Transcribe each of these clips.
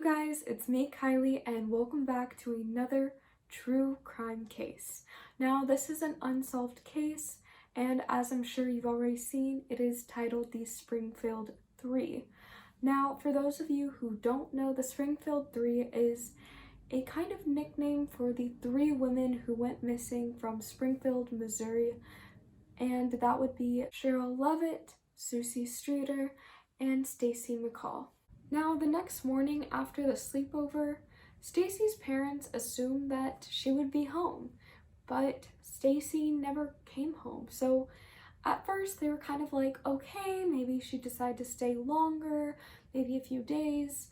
you guys, it's me, Kylie, and welcome back to another true crime case. Now, this is an unsolved case, and as I'm sure you've already seen, it is titled the Springfield Three. Now, for those of you who don't know, the Springfield Three is a kind of nickname for the three women who went missing from Springfield, Missouri, and that would be Cheryl Levitt, Susie Streeter, and Stacy McCall. Now, the next morning after the sleepover, Stacy's parents assumed that she would be home, but Stacy never came home. So at first they were kind of like, okay, maybe she decided to stay longer, maybe a few days,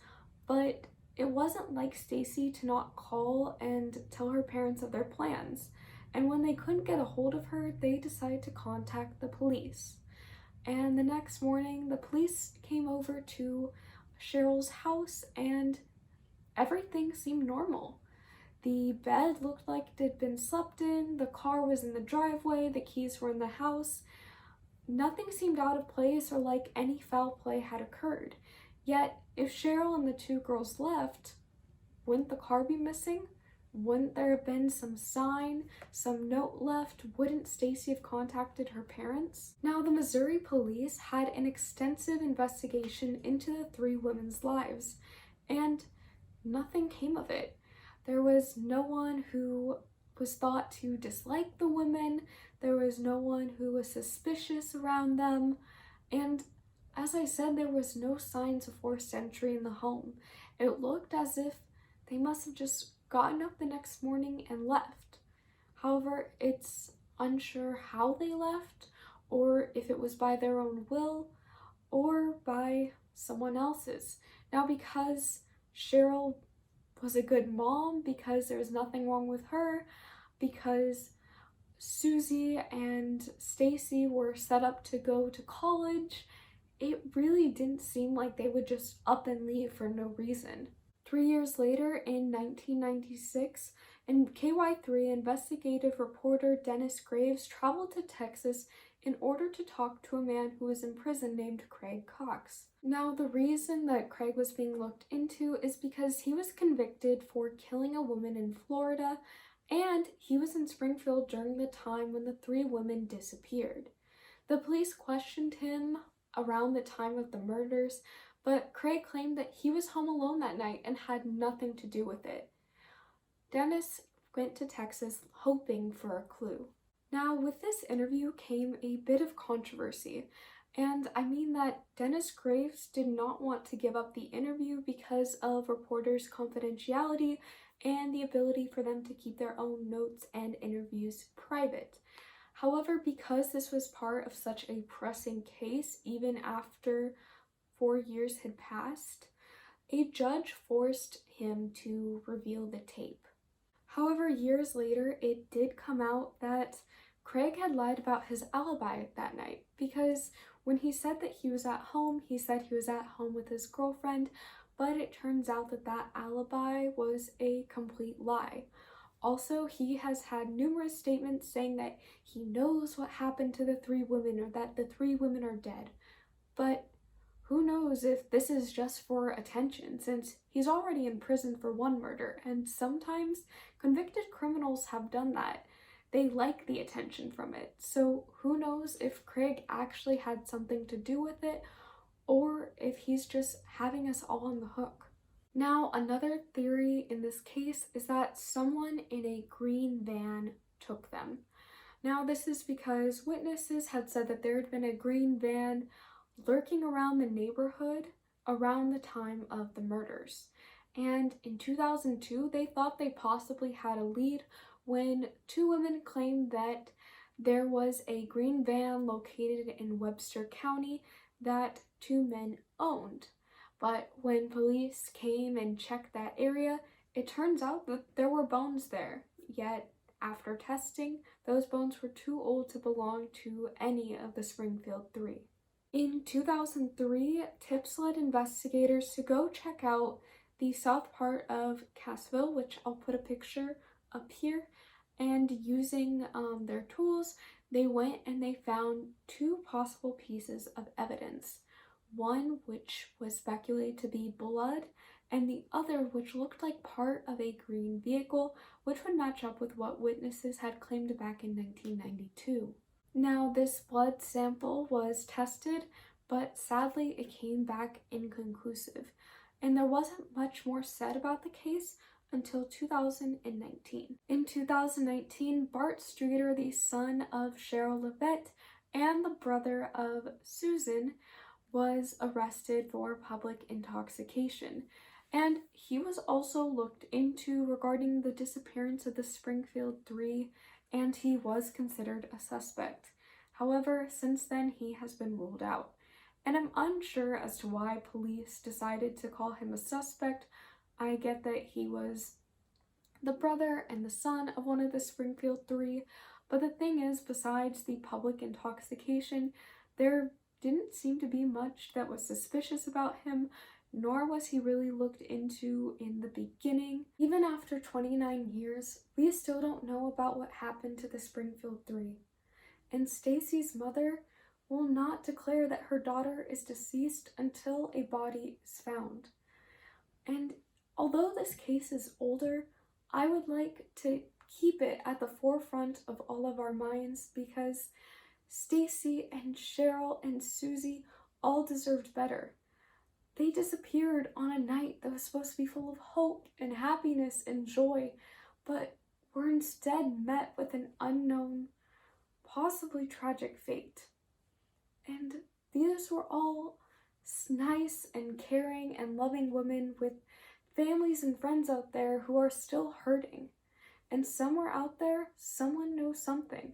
but it wasn't like Stacy to not call and tell her parents of their plans. And when they couldn't get a hold of her, they decided to contact the police. And the next morning, the police came over to Cheryl's house and everything seemed normal. The bed looked like it had been slept in, the car was in the driveway, the keys were in the house. Nothing seemed out of place or like any foul play had occurred. Yet, if Cheryl and the two girls left, wouldn't the car be missing? Wouldn't there have been some sign, some note left? Wouldn't Stacy have contacted her parents? Now, the Missouri police had an extensive investigation into the three women's lives, and nothing came of it. There was no one who was thought to dislike the women, there was no one who was suspicious around them, and as I said, there was no signs of forced entry in the home. It looked as if they must have just gotten up the next morning and left. However, it's unsure how they left, or if it was by their own will, or by someone else's. Now, because Cheryl was a good mom, because there was nothing wrong with her, because Susie and Stacy were set up to go to college, it really didn't seem like they would just up and leave for no reason. 3 years later, in 1996, KY3 investigative reporter Dennis Graves traveled to Texas in order to talk to a man who was in prison named Craig Cox. Now, the reason that Craig was being looked into is because he was convicted for killing a woman in Florida, and he was in Springfield during the time when the three women disappeared. The police questioned him around the time of the murders, but Craig claimed that he was home alone that night and had nothing to do with it. Dennis went to Texas hoping for a clue. Now, with this interview came a bit of controversy, and I mean that Dennis Graves did not want to give up the interview because of reporters' confidentiality and the ability for them to keep their own notes and interviews private. However, because this was part of such a pressing case, even after 4 years had passed, a judge forced him to reveal the tape. However, years later, it did come out that Craig had lied about his alibi that night, because when he said that he was at home, he said he was at home with his girlfriend, but it turns out that that alibi was a complete lie. Also, he has had numerous statements saying that he knows what happened to the three women or that the three women are dead, but who knows if this is just for attention, since he's already in prison for one murder, and sometimes convicted criminals have done that. They like the attention from it, so who knows if Craig actually had something to do with it, or if he's just having us all on the hook. Now, another theory in this case is that someone in a green van took them. Now, this is because witnesses had said that there had been a green van lurking around the neighborhood around the time of the murders. And in 2002, they thought they possibly had a lead when two women claimed that there was a green van located in Webster County that two men owned. But when police came and checked that area, it turns out that there were bones there. Yet, after testing, those bones were too old to belong to any of the Springfield Three. In 2003, tips led investigators to go check out the south part of Cassville, which I'll put a picture up here, and using their tools, they went and they found two possible pieces of evidence. One which was speculated to be blood and the other which looked like part of a green vehicle, which would match up with what witnesses had claimed back in 1992. Now, this blood sample was tested, but sadly it came back inconclusive, and there wasn't much more said about the case until 2019. In 2019, Bart Streeter, the son of Cheryl Levette and the brother of Susan, was arrested for public intoxication. And he was also looked into regarding the disappearance of the Springfield Three, and he was considered a suspect. However, since then he has been ruled out. And I'm unsure as to why police decided to call him a suspect. I get that he was the brother and the son of one of the Springfield Three, but the thing is, besides the public intoxication, there didn't seem to be much that was suspicious about him, nor was he really looked into in the beginning. Even after 29 years, we still don't know about what happened to the Springfield Three. And Stacy's mother will not declare that her daughter is deceased until a body is found. And although this case is older, I would like to keep it at the forefront of all of our minds because Stacy and Cheryl and Susie all deserved better. They disappeared on a night that was supposed to be full of hope and happiness and joy, but were instead met with an unknown, possibly tragic fate. And these were all nice and caring and loving women with families and friends out there who are still hurting. And somewhere out there, someone knows something.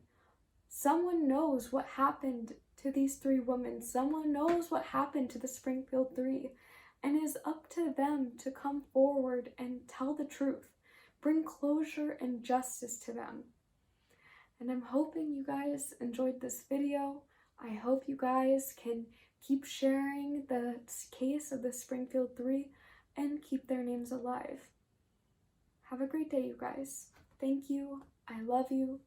Someone knows what happened to these three women. Someone knows what happened to the Springfield Three, and it is up to them to come forward and tell the truth, bring closure and justice to them. And I'm hoping you guys enjoyed this video. I hope you guys can keep sharing the case of the Springfield Three and keep their names alive. Have a great day, you guys. Thank you. I love you.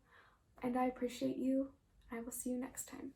And I appreciate you. I will see you next time.